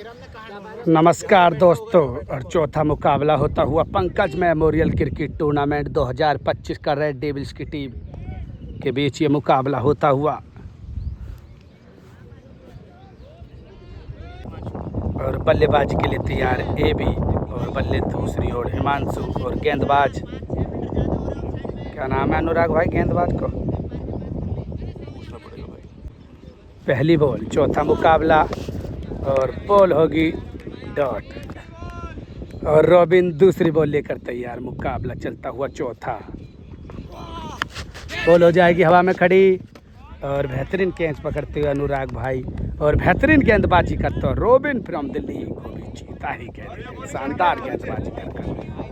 नमस्कार दोस्तों, और चौथा मुकाबला होता हुआ पंकज मेमोरियल क्रिकेट टूर्नामेंट 2025 का रेड डेविल्स की टीम के बीच ये मुकाबला होता हुआ। और बल्लेबाजी के लिए तैयार एबी और बल्ले दूसरी ओर हिमांशु और गेंदबाज, क्या नाम है अनुराग भाई गेंदबाज को? पहली बॉल, चौथा मुकाबला और बॉल होगी डॉट और रॉबिन दूसरी बॉल लेकर तैयार। मुकाबला चलता हुआ चौथा, बॉल हो जाएगी हवा में खड़ी और बेहतरीन कैच पकड़ते हुए अनुराग भाई और बेहतरीन गेंदबाजी करते हुए रॉबिन फ्रॉम दिल्ली को भी जीता ही कहते, शानदार गेंदबाजी कर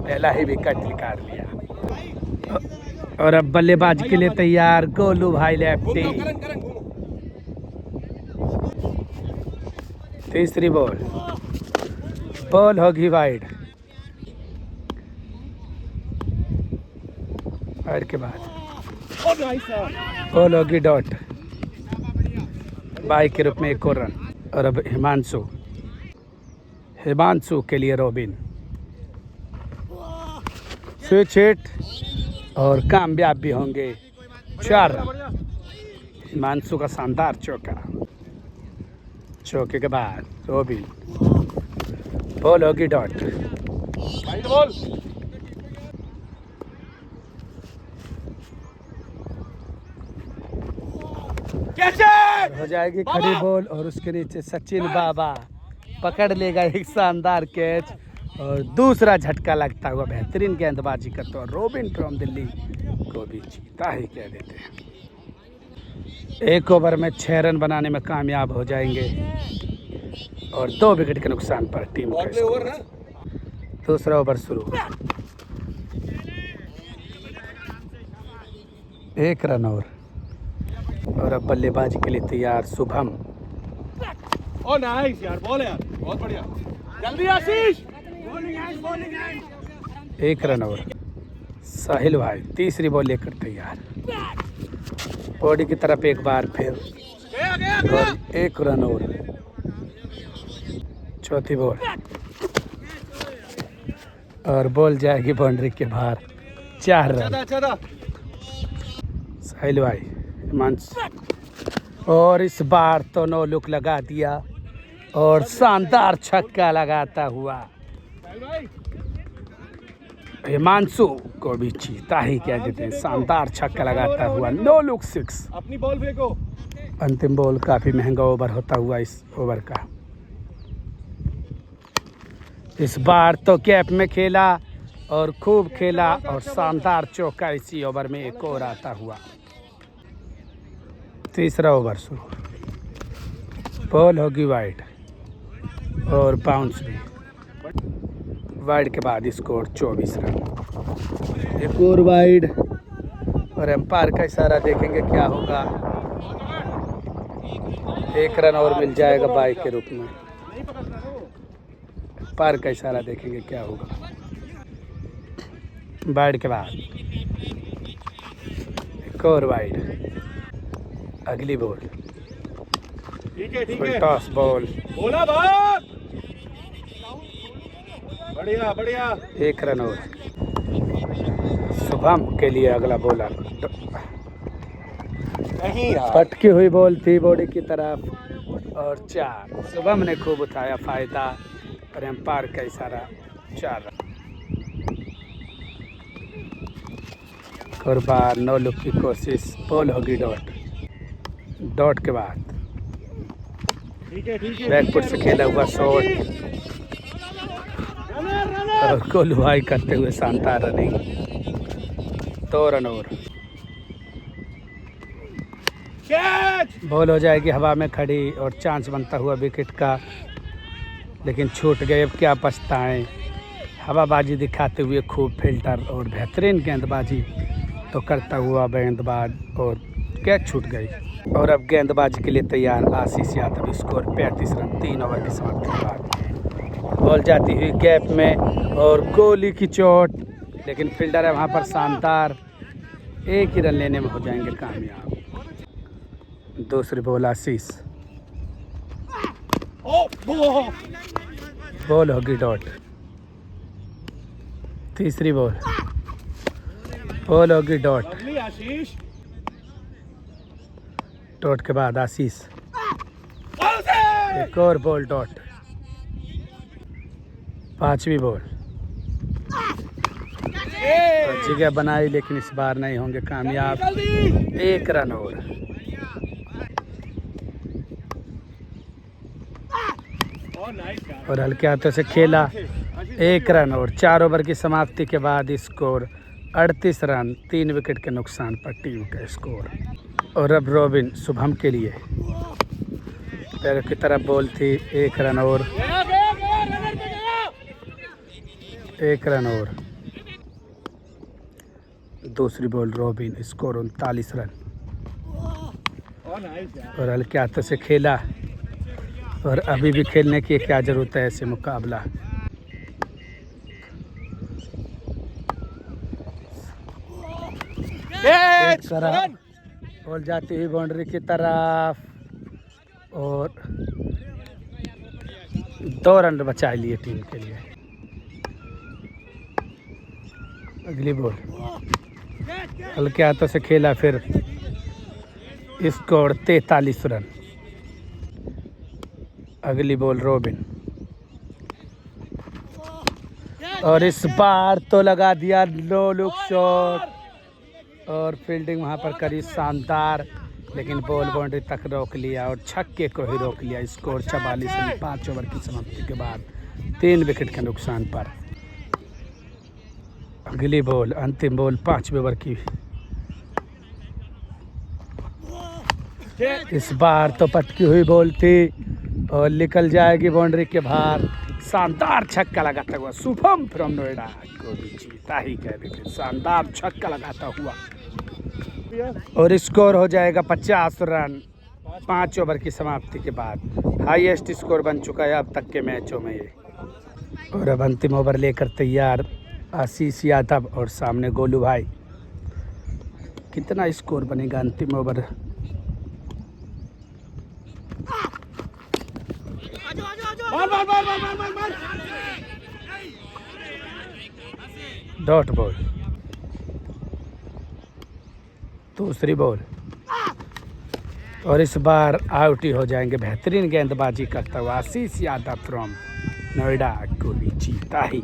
पहला ही विकेट निकाल लिया। और अब बल्लेबाजी के लिए तैयार गोलू भाई लेफ्टी। तीसरी बॉल, बॉल होगी वाइड के बाद बॉल होगी डॉट बाई के रूप में एक और रन। और अब हिमांशु के लिए रॉबिन स्विच हिट और कामयाब भी होंगे 4 रन। हिमांशु का शानदार चौके के बाद रॉबिन, बॉल होगी डॉट हो जाएगी खड़ी बॉल और उसके नीचे सचिन बाबा पकड़ लेगा एक शानदार कैच और दूसरा झटका लगता हुआ बेहतरीन गेंदबाजी करता हुआ रॉबिन फ्रॉम दिल्ली को भी जीता ही कह देते हैं। एक ओवर में 6 रन बनाने में कामयाब हो जाएंगे और 2 विकेट के नुकसान पर टीम का स्कोर। दूसरा ओवर शुरू, 1 रन और अब बल्लेबाजी के लिए तैयार शुभम। नाइस यार, बॉल यार, बहुत बढ़िया, जल्दी आशीष। 1 रन साहिल भाई तीसरी बॉल लेकर तैयार, बॉडी की तरफ एक बार फिर और 1 रन चौथी बॉल और बॉल जाएगी बाउंड्री के बाहर 4 रन। साहिल भाई हिमांशु और इस बार तो 9 लुक लगा दिया और शानदार छक्का लगाता हुआ हिमांशु को भी जीता ही कह देते हैं। शानदार छक्का लगाता हुआ 9 लुक 6। अपनी बॉल फेंको। अंतिम बॉल काफी महंगा ओवर होता हुआ इस ओवर का। इस बार तो कैप में खेला और खूब खेला और शानदार चौका इसी ओवर में एक और आता हुआ। तीसरा ओवर शुरू, बॉल होगी वाइड और बाउंस भी वाइड के बाद स्कोर 24 रन। एक और वाइड और एम्पायर का इशारा देखेंगे क्या होगा। 1 रन और मिल जाएगा बाई के रूप में। एम्पायर का इशारा देखेंगे क्या होगा। वाइड के बाद एक और वाइड, अगली बॉल ठीक है टॉस बॉल, बोला बात, बढ़िया बढ़िया। 1 रन शुभम के लिए अगला बॉलर। नहीं यार, पटकी हुई बॉल थी बॉडी की तरफ और 4। शुभम ने खूब उठाया फायदा और एम्पायर का इशारा 4 रन। और बार 9 लुक की कोशिश, बॉल होगी डॉट के बाद ठीक है बैकफुट से खेला हुआ शॉट और गोलू भाई करते हुए शानदार रनिंग। 2 रन बॉल हो जाएगी हवा में खड़ी और चांस बनता हुआ विकेट का, लेकिन छूट गए। अब क्या पछताएं, हवाबाजी दिखाते हुए खूब फिल्टर और बेहतरीन गेंदबाजी तो करता हुआ गेंदबाज और कैच छूट गई। और अब गेंदबाजी के लिए तैयार आशीष यादव। स्कोर 35 रन 3 ओवर की समाप्ति के बाद। बॉल जाती हुई गैप में और गोली की चोट, लेकिन फील्डर है वहाँ पर शानदार, 1 ही रन लेने में हो जाएंगे कामयाब। दूसरी बॉल आशीष बॉल होगी डॉट। तीसरी बॉल होगी डॉट। लवली आशीष। डॉट के बाद आशीष, एक और बॉल डॉट। पांचवी बॉल जगह बनाई लेकिन इस बार नहीं होंगे कामयाब। 1 रन और। और हल्के हाथों से खेला, 1 रन और। 4 ओवर की समाप्ति के बाद स्कोर 38 रन, 3 विकेट के नुकसान पर टीम का स्कोर। और अब रॉबिन शुभम के लिए पैर की तरफ बॉल थी, 1 रन और। 1 रन और। दूसरी बॉल रॉबिन, स्कोर 39 रन। और हल्के हाथों से खेला और अभी भी खेलने की क्या जरूरत है ऐसे मुकाबला। बॉल जाती हुई बाउंड्री की तरफ और 2 रन बचा लिए टीम के लिए। अगली बॉल हल्के हाथों से खेला, फिर स्कोर 43 रन। अगली बॉल रॉबिन और इस बार तो लगा दिया नो लुक शॉट और फील्डिंग वहां पर करी शानदार, लेकिन बॉल बाउंड्री तक रोक लिया और छक्के को ही रोक लिया। स्कोर 44 रन 5 ओवर की समाप्ति के बाद 3 विकेट के नुकसान पर। अगली बॉल अंतिम बॉल 5वें ओवर की। इस बार तो पटकी हुई बॉल थी और निकल जाएगी बाउंड्री के बाहर। शानदार छक्का लगाता हुआ शुभम फ्रॉम नोएडा को भी जीता ही कह देते। शानदार छक्का लगाता हुआ और स्कोर हो जाएगा 50 रन 5 ओवर की समाप्ति के बाद। हाईएस्ट स्कोर बन चुका है अब तक के मैचों में ये। और अब अंतिम ओवर लेकर तैयार आशीष यादव और सामने गोलू भाई। कितना स्कोर बनेगा अंतिम ओवर? Dot ball. दूसरी बॉल और इस बार आउट ही हो जाएंगे। बेहतरीन गेंदबाजी करता हुआ आशीष यादव फ्रॉम नोएडा को भी जीता ही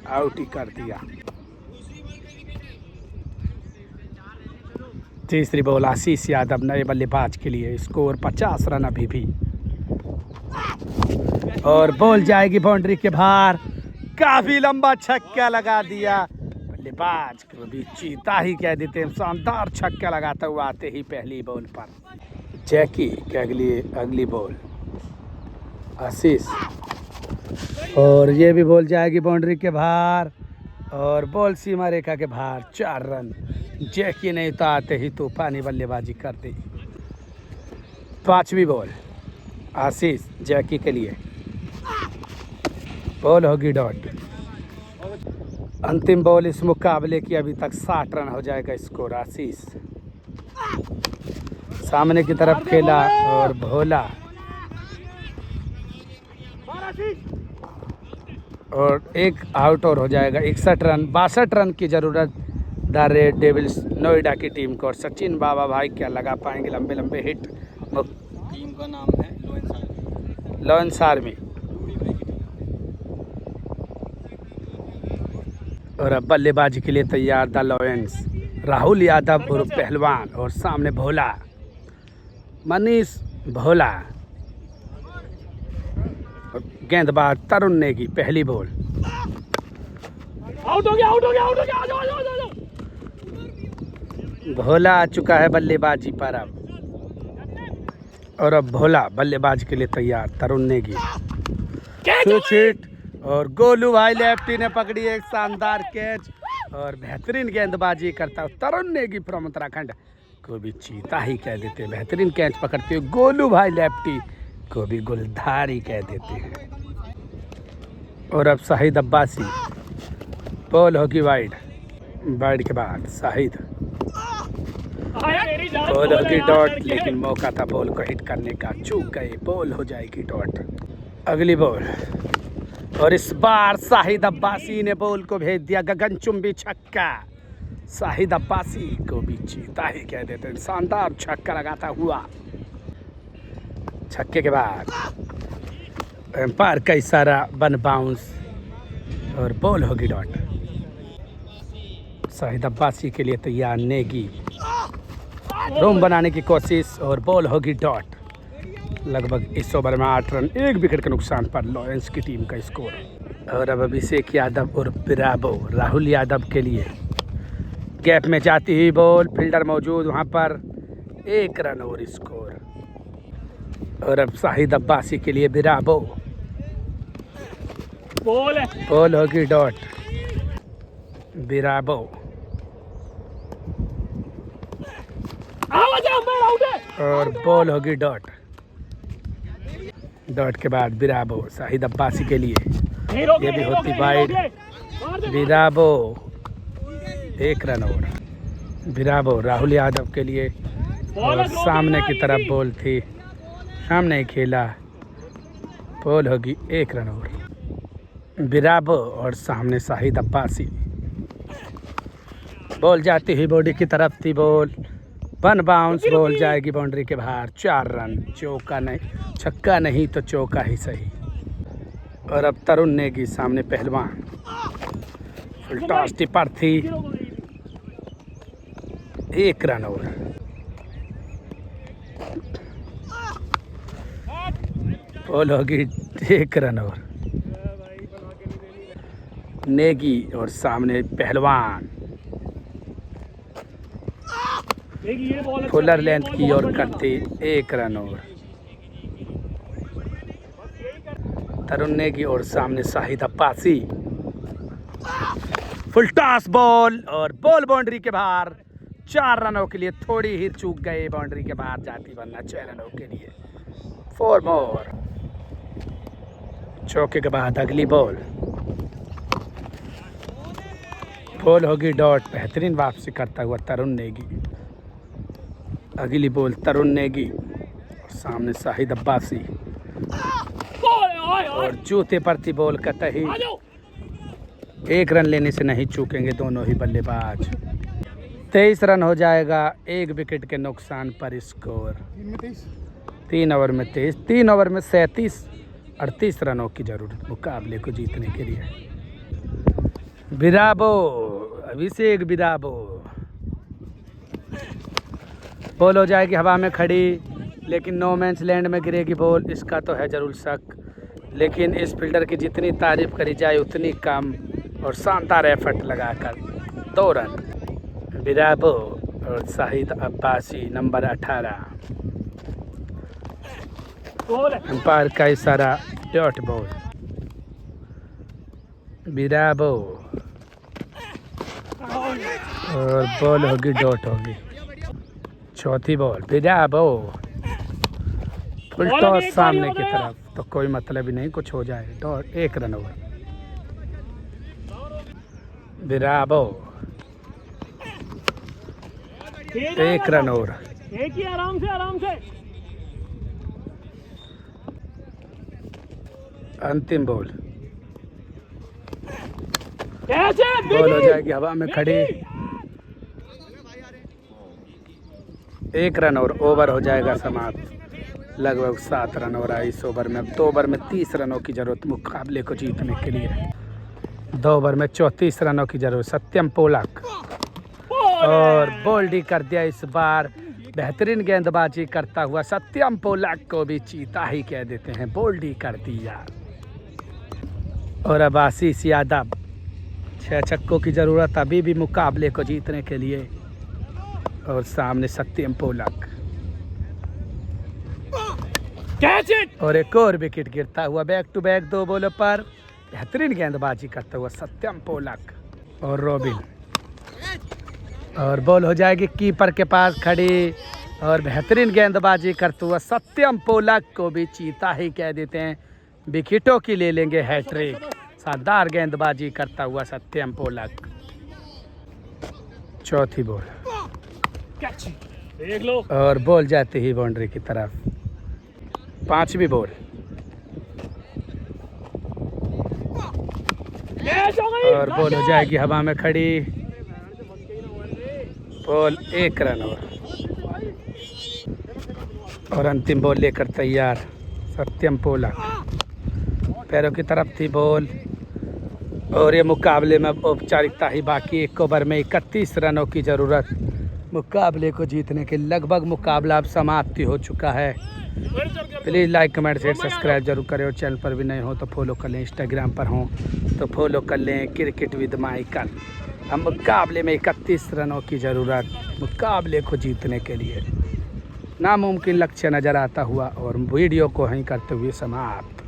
आउट ही कर दिया। तीसरी बॉल आशीष यादव नए बल्लेबाज के लिए, स्कोर 50 रन अभी भी। और बॉल जाएगी बाउंड्री के बाहर, काफी लंबा छक्का लगा दिया। बल्लेबाज को भी जीता ही कह देते हैं। शानदार छक्का लगाता हुआ आते ही पहली बॉल पर जैकी के अगली बॉल आशीष और ये भी बॉल जाएगी बाउंड्री के बाहर और बॉल सीमा रेखा के बाहर। 4 रन। जैकी नहीं तो आते ही तूफानी बल्लेबाजी कर दी। 5वीं बॉल आशीष जैकी के लिए, बॉल होगी डॉट। अंतिम बॉल इस मुकाबले की, अभी तक 60 रन हो जाएगा स्कोर। आशीष सामने की तरफ खेला और भोला और एक आउट और हो जाएगा। 61 रन 62 रन की जरूरत द रेड डेविल्स नोएडा की टीम को। और सचिन बाबा भाई क्या लगा पाएंगे लंबे लंबे हिट। टीम का नाम है लॉयंस आर्मी। और अब बल्लेबाजी के लिए तैयार द लॉयंस। राहुल यादव और पहलवान और सामने भोला मनीष भोला। गेंदबाज तरुण नेगी। पहली बॉल आउट हो गया आउट हो गया आउट हो गया। आ जाओ आ जाओ आ जाओ। भोला आ चुका है बल्लेबाजी पर अब। और अब भोला बल्लेबाज के लिए तैयार। तरुण नेगी स्विच हिट और गोलू भाई लेफ्टी ने पकड़ी एक शानदार कैच और बेहतरीन गेंदबाजी करता है तरुण नेगी फ्रॉम उत्तराखंड को भी जीता ही कह देते हैं। बेहतरीन कैच पकड़ते हुए गोलू भाई लेफ्टी को भी गुलधारी कह देते हैं। और अब शाहिद अब्बासी, बॉल होगी वाइड। वाइड के बाद शाहिद, बॉल होगी डॉट, लेकिन मौका था बॉल को हिट करने का, चूक गए। बॉल हो जाएगी डॉट। अगली बॉल और इस बार शाहिद अब्बासी ने बॉल को भेज दिया गगनचुंबी छक्का। शाहिद अब्बासी को भी चीता ही कह देते हैं, शानदार छक्का लगाता हुआ। छक्के के बाद एम्पायर का इशारा, वन बाउंस और बॉल होगी डॉट। शाहिद अब्बासी के लिए तैयार नेगी, रोम बनाने की कोशिश और बॉल होगी डॉट। लगभग इस ओवर में 8 रन, 1 विकेट के नुकसान पर लॉरेंस की टीम का स्कोर। और अब अभिषेक यादव और ब्रावो राहुल यादव के लिए गैप में जाती हुई बॉल, फील्डर मौजूद वहां पर, 1 रन और स्कोर। और अब शाहिद अब्बासी के लिए ब्रावो, बॉल होगी डॉट। ब्रावो और बॉल होगी डॉट। डॉट के बाद ब्रावो शाहिद अब्बासी के लिए, ये भी होती वाइड। ब्रावो 1 रन और। ब्रावो राहुल यादव के लिए और सामने की तरफ बॉल थी, सामने ही खेला, बॉल होगी 1 रन और। ब्रावो और सामने शाहिद अब्बासी, बॉल जाती हुई बॉडी की तरफ थी, बॉल वन बाउंस, बॉल जाएगी बाउंड्री के बाहर, 4 रन। चौका नहीं, छक्का नहीं तो चौका ही सही। और अब तरुण नेगी सामने पहलवान, फुल टॉस टिपर थी, 1 रन और। बॉल होगी 1 रन और। नेगी और सामने पहलवान, फुलर लेंथ की ओर करते, 1 रन और। तरुण नेगी और सामने Shahid Abbasi, full toss ball और बॉल बाउंड्री के बाहर, 4 रनों के लिए। थोड़ी ही चूक गए, बाउंड्री के बाहर जाती, वरना 6 रनों के लिए 4 मोर। चौके के बाद अगली बॉल, बॉल होगी डॉट। बेहतरीन वापसी करता हुआ तरुण नेगी। अगली बॉल तरुण नेगी और सामने शाहिद अब्बासी और जूते पर थी बॉल कतई। 1 रन लेने से नहीं चूकेंगे दोनों ही बल्लेबाज। 23 रन हो जाएगा, 1 विकेट के नुकसान पर स्कोर। 3 ओवर में 23, 3 ओवर में 37, 38 रनों की जरूरत मुकाबले को जीतने के लिए। ब्रावो, अभिषेक ब्रावो, बॉल हो जाएगी हवा में खड़ी, लेकिन नो मैंस लैंड में गिरेगी बॉल, इसका तो है जरूर शक। लेकिन इस फील्डर की जितनी तारीफ करी जाए उतनी कम, और शानदार एफर्ट लगाकर 2 रन। ब्रावो और शाहिद अब्बासी, नंबर 18। अंपायर का इशारा, डॉट बॉल। ब्रावो और बॉल होगी डॉट होगी। चौथी बॉल, ब्रावो, फुल टॉस सामने की तरफ, तो कोई मतलब ही नहीं कुछ हो जाए, dot. 1 run over. Bravo 1 run over. एक ही, आराम से आराम से। अंतिम बॉल, कैसे बॉल हो जाएगी हवा में खड़ी, 1 रन और ओवर हो जाएगा समाप्त। लगभग 7 रन हो रहा है इस ओवर में। 2 ओवर में 30 रनों की जरूरत मुकाबले को जीतने के लिए। 2 ओवर में 34 रनों की जरूरत। सत्यम पोलक और बोल्डी कर दिया इस बार। बेहतरीन गेंदबाजी करता हुआ सत्यम पोलक को भी चीता ही कह देते हैं, बोल्डी कर दिया। और अब आशीष यादव, 6 छक्कों की जरूरत अभी भी मुकाबले को जीतने के लिए। और सामने सत्यम पोलक और एक और विकेट गिरता हुआ। बैक टू बैक 2 बॉलों पर बेहतरीन गेंदबाजी करता हुआ सत्यम पोलक और रॉबिन। और बॉल हो जाएगी कीपर के पास खड़ी, और बेहतरीन गेंदबाजी करते हुआ सत्यम पोलक को भी चीता ही कह देते हैं। विकेटों की ले लेंगे हैट्रिक। शानदार गेंदबाजी करता हुआ सत्यम पोलक। चौथी बॉल, देख लो, और बॉल जाती ही बाउंड्री की तरफ। 5वीं बॉल, कैच हो गई और बॉल हो जाएगी हवा में खड़ी। बॉल 1 रन और अंतिम बॉल लेकर तैयार सत्यम पोला। पैरों की तरफ थी बॉल और ये मुकाबले में औपचारिकता ही बाकी। 1 ओवर में 31 रनों की ज़रूरत मुकाबले को जीतने के। लगभग मुकाबला अब समाप्ति हो चुका है। Please like comment share subscribe जरूर करें और चैनल पर भी नहीं हो तो फॉलो कर लें। इंस्टाग्राम पर हों तो फॉलो कर लें क्रिकेट विद माइकल। हम मुकाबले में 31 रनों की ज़रूरत मुकाबले को जीतने के लिए। नामुमकिन लक्ष्य नज़र आता हुआ और वीडियो को वहीं करते हुए समाप्त।